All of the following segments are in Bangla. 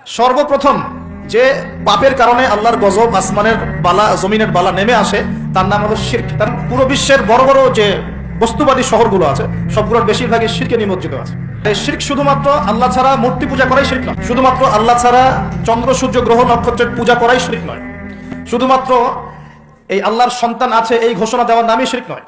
সর্বপ্রথম যে পাপের কারণে আল্লাহর গজব, আসমানের বালা, জমিনের বালা নেমে আসে, তার নাম হলো শিরক। তার পুরো বিশ্বের বড় বড় যে বস্তুবাদী শহরগুলো আছে সবগুলোর বেশিরভাগই শিরকে নিমজ্জিত আছে। এই শিরক শুধুমাত্র আল্লাহ ছাড়া মূর্তি পূজা করাই শিরক নয়, শুধুমাত্র আল্লাহ ছাড়া চন্দ্র সূর্য গ্রহ নক্ষত্রের পূজা করাই শিরক নয়, শুধুমাত্র এই আল্লাহর সন্তান আছে এই ঘোষণা দেওয়ার নামই শিরক নয়।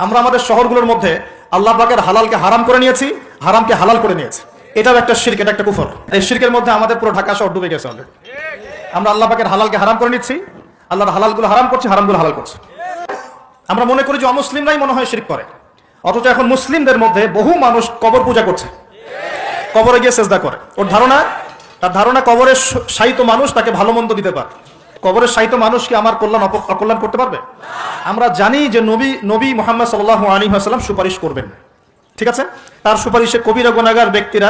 আমরা আমাদের শহরগুলোর মধ্যে আল্লাহ পাকের হালালকে হারাম করে নিয়েছি, হারামকে হালাল করে নিয়েছি। এটাও একটা শিরক, এটা একটা কুফর। এই শিরকের মধ্যে আমাদের পুরো ঢাকা শহর ডুবে গেছে অলরেডি। আমরা আল্লাহ পাকের হালালকে হারাম করে নিচ্ছি, আল্লাহর হালালগুলো হারাম করছি, হারামগুলো হালাল করছি। আমরা মনে করি যে অমুসলিমরাই মনে হয় শিরক করে, অথচ এখন মুসলিমদের মধ্যে বহু মানুষ কবর পূজা করছে, কবরে গিয়ে সেজদা করে। তার ধারণা কবরের শায়িত মানুষ তাকে ভালো মন্দ দিতে পারে। কবরের শায়িত মানুষ কি আমার কল্যাণ অকল্যাণ করতে পারবে? আমরা জানি যে নবী মুহাম্মদ সাল্লাল্লাহু আলাইহি ওয়াসাল্লাম সুপারিশ করবেন, ঠিক আছে? তার সুপারিশে কবিরা গুনাহগার ব্যক্তিরা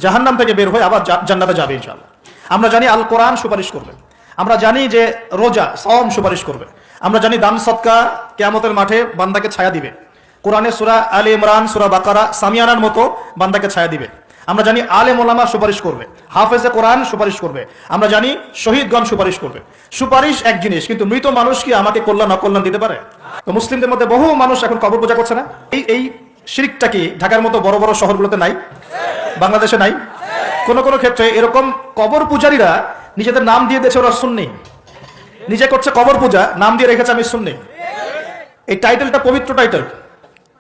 জাহান্নাম থেকে বের হয়ে আবার জান্নাতে যাবে ইনশাআল্লাহ। আমরা জানি আল কোরআন সুপারিশ করবে, আমরা জানি যে রোজা সাওম সুপারিশ করবে, আমরা জানি দান সদকা কিয়ামতের মাঠে বান্দাকে ছায়া দিবে, কোরআনে সূরা আলে ইমরান, সূরা বাকারা, সামিয়ানার মতো বান্দাকে ছায়া দিবে। আমরা জানি আলেম ওলামা সুপারিশ করবে, হাফেজে কোরআন সুপারিশ করবে, আমরা জানি শহীদগণ সুপারিশ করবে। সুপারিশ এক জিনিস, কিন্তু মৃত মানুষ কি আমাকে কল্যাণ অকল্যাণ দিতে পারে? তো মুসলিমদের মধ্যে বহু মানুষ এখন কবর পূজা করছে না। এই শিরকটা কি ঢাকার মতো বড় বড় শহরগুলোতে নাই? বাংলাদেশে নাই? কোন কোন ক্ষেত্রে এরকম কবর পূজারীরা নিজেদের নাম দিয়ে দিয়েছে ওরা সুন্নি, নিজে করছে কবর পূজা, নাম দিয়ে রেখেছে আমি সুন্নি। এই টাইটেলটা পবিত্র টাইটেল।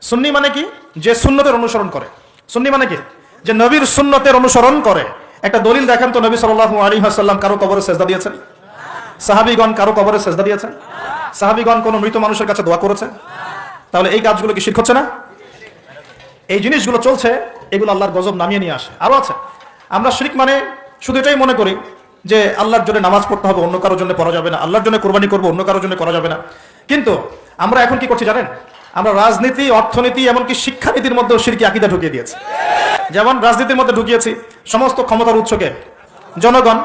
সুন্নি মানে কি? যে সুন্নতের অনুসরণ করে। সুন্নি মানে কি? যে নবীর সুন্নতের অনুসরণ করে। একটা দলিল দেখেন তো, নবী সাল্লাল্লাহু আলাইহি ওয়াসাল্লাম কারো কবরে সেজদা দিয়েছেন? সাহাবীগণ কারো কবরে সেজদা দিয়েছেন? সাহাবীগণ কোন মৃত মানুষের কাছে দোয়া করেছে? তাহলে এই কাজগুলো কি শিরক হচ্ছে না? এই জিনিসগুলো চলছে, এগুলো আল্লাহর গজব নামিয়ে নিয়ে আসে। আরো আছে, আমরা শিরক মানে শুধু এটাই মনে করি যে আল্লাহর জন্য নামাজ পড়তে হবে, অন্য কারোর জন্য পড়া যাবে না, আল্লাহর জন্য কোরবানি করবো, অন্য কারোর জন্য করা যাবে না। কিন্তু আমরা এখন কি করছি জানেন? আমরা রাজনীতি, অর্থনীতি, এমনকি শিক্ষানীতির মধ্যেও শিরকি আকীদা ঢুকিয়ে দিয়েছি। যেমন রাজনীতির মধ্যে ঢুকিয়েছি সমস্ত ক্ষমতার উৎসকে জনগণ।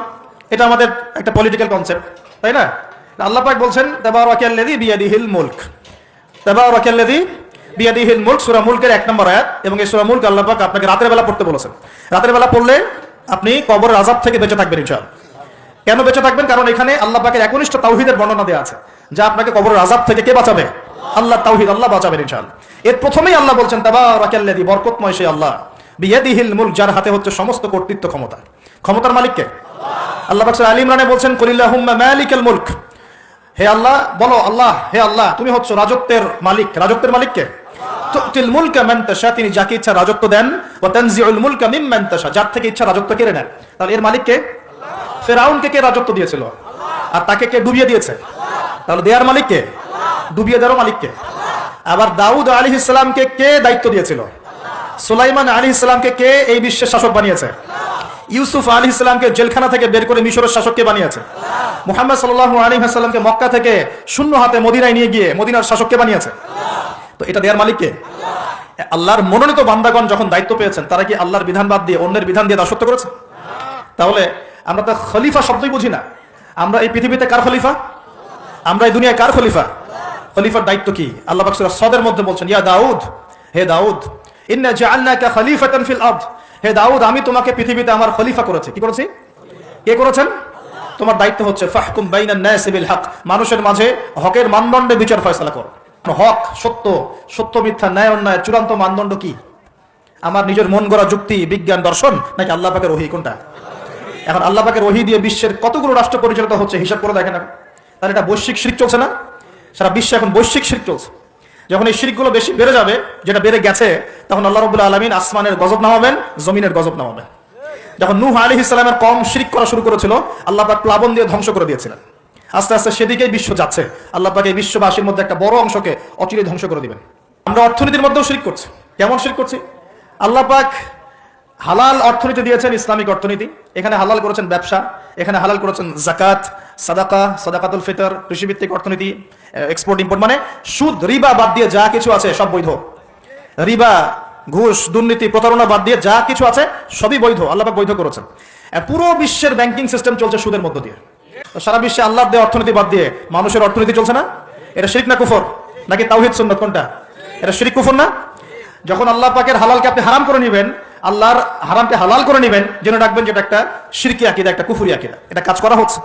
এটা আমাদের একটা পলিটিক্যাল কনসেপ্ট, তাই না? আল্লাহ পাক বলছেন তাবারাকাল্লাযী বিয়াদিহিল মুলক, তাবারাকাল্লাযী বিয়াদিহিল মুলক, সূরা মুলকের 1 নম্বর আয়াত। এবং এই সূরা মুলক আল্লাহ পাক আপনাকে রাতের বেলা পড়তে বলেছেন। রাতের বেলা পড়লে আপনি কবরের আযাব থেকে বেঁচে থাকবেন ইনশাআল্লাহ। কেন বেঁচে থাকবেন? কারণ এখানে আল্লাহ পাকের একনিষ্ঠ তাওহীদের বর্ণনা দেওয়া আছে, যা আপনাকে কবরের আযাব থেকে কে বাঁচাবে? আল্লাহ। তাওহীদ, আল্লাহ বাঁচাবেন ইনশাআল্লাহ। এর প্রথমেই আল্লাহ বলছেন তাবারাকাল্লাযী, বরকতময় সেই আল্লাহ, বিয়াদিহিল মুলক, যার হাতে হচ্ছে সমস্ত কর্তৃত্ব, ক্ষমতা। ক্ষমতার মালিক কে? আল্লাহ পাক সূরা আলে ইমরানে বলছেন কুলিল্লাহুম্মা মালিকাল মুলক, হে আল্লাহ বলো, আল্লাহ, হে আল্লাহ তুমি হচ্ছে রাজত্বের মালিক। রাজত্বের মালিক কে? তুতিল মুলকা মান তাশা, তিনি যাকে ইচ্ছা রাজত্ব দেন। ওয়া তানজিউল মুলকা মিম্মান তাশা, যার থেকে ইচ্ছা রাজত্ব কেড়ে নেন। তাহলে এর মালিক কে? আল্লাহ। ফিরআউনকে কে রাজত্ব দিয়েছিল? আল্লাহ। আর তাকে কে ডুবিয়ে দিয়েছে? আল্লাহ। তাহলে দেয়ার মালিক কে? আল্লাহ। ডুবিয়ে দেওয়ার মালিক কে? আল্লাহ। আবার দাউদ আলাইহিস সালামকে কে দায়িত্ব দিয়েছিল? আল্লাহ। সুলাইমান আলাইহিস সালামকে কে এই বিশ্বের শাসক বানিয়েছে? আল্লাহ। ইউসুফ আলাইহিস সালামকে জেলখানা থেকে বের করে মিশরের শাসক কে বানিয়েছে? আল্লাহ। মুহাম্মদ সাল্লাল্লাহু আলাইহি ওয়াসাল্লামকে মক্কা থেকে শূন্য হাতে মদিনায় নিয়ে গিয়ে মদিনার শাসক কে বানিয়েছে? আল্লাহ। তো এটা দেয়ার মালিক কে? আল্লাহ। আল্লাহর মনোনীত বান্দাগণ যখন দায়িত্ব পেয়েছেন, তারা কি আল্লাহর বিধান বাদ দিয়ে অন্যের বিধান দিয়ে দাসত্ব করেছে? তাহলে আমরা তো খলিফা শব্দই বুঝি না। আমরা এই পৃথিবীতে কার খলিফা? আমরা এই দুনিয়ায় কার খলিফা? খলিফার দায়িত্ব কি? আল্লাহ পাক সূরা সদের মধ্যে বলছেন, ইয়া দাউদ, হে দাউদ, ইন্না জাআলনাকা খলিফাতান ফিল আরদ, হে দাউদ আমি তোমাকে পৃথিবীতে আমার খলিফা করেছি। কি করেছি? কে করেছেন? তোমার দায়িত্ব হচ্ছে ফাহকুম বাইনান নাসি বিল হক, মানুষের মাঝে হকের মানদণ্ডে বিচার ফয়সালা করো। হক, সত্য, সত্য মিথ্যা, ন্যায় অন্যায় চূড়ান্ত মানদণ্ড কি? আমার নিজের মন গড়া যুক্তি, বিজ্ঞান, দর্শন, নাকি আল্লাহ পাকের ওহী? কোনটা? এখন আল্লাহ পাকের ওহী দিয়ে বিশ্বের কতগুলো রাষ্ট্র পরিচালিত হচ্ছে হিসাব করে দেখেন। তাহলে এটা বৈশ্বিক শিরক চলছে না? সারা বিশ্বে এখন বৈশ্বিক শিরক চলছে। যখন এই শিরকগুলো বেশি বেড়ে যাবে, যেটা বেড়ে গেছে, তখন আল্লাহ রাব্বুল আলামিন আসমানের গজব নামাবেন, জমিনের গজব নামাবেন। যখন নূহ আলাইহিস সালামের কওম শিরক করা শুরু করেছিল, আল্লাহ পাক প্লাবন দিয়ে ধ্বংস করে দিয়েছিলেন। আস্তে আস্তে সেদিকেই বিশ্ব যাচ্ছে। আল্লাহ পাক এই বিশ্ববাসীর মধ্যে একটা বড় অংশকে অচিরে ধ্বংস করে দিবেন। আমরা অর্থনীতির মধ্যেও শিরক করছি। কেমন শিরক করছি? আল্লাহ পাক হালাল অর্থনীতি দিয়েছেন, ইসলামিক অর্থনীতি। এখানে হালাল করেছেন ব্যবসা, এখানে হালাল করেছেন যাকাত, সাদাকা, সাদাকাতুল ফিতর, কৃষিভিত্তিক অর্থনীতি, এক্সপোর্ট ইম্পোর্ট, মানে সুদ রিবা বাদ দিয়ে যা কিছু আছে সব বৈধ। রিবা, ঘুষ, দুর্নীতি, প্রতারণা বাদ দিয়ে যা কিছু আছে সবই বৈধ, আল্লাহ পাক বৈধ করেছেন। পুরো বিশ্বের ব্যাংকিং সিস্টেম চলছে সুদের মধ্য দিয়ে। সারা বিশ্বে আল্লাহর দেওয়া অর্থনীতি বাদ দিয়ে মানুষের অর্থনীতি চলছে না? এটা শিরক না কুফর? নাকি তাওহীদ সুন্নাত? কোনটা? এটা শিরক কুফর না? যখন আল্লাহ পাকের হালালকে আপনি হারাম করে নেবেন, আল্লাহর হারামকে হালাল করে নেবেন, যেন রাখবেন যেটা একটা শিরকি আকীদা, একটা কুফরি আকীদা। এটা কাজ করা হচ্ছে।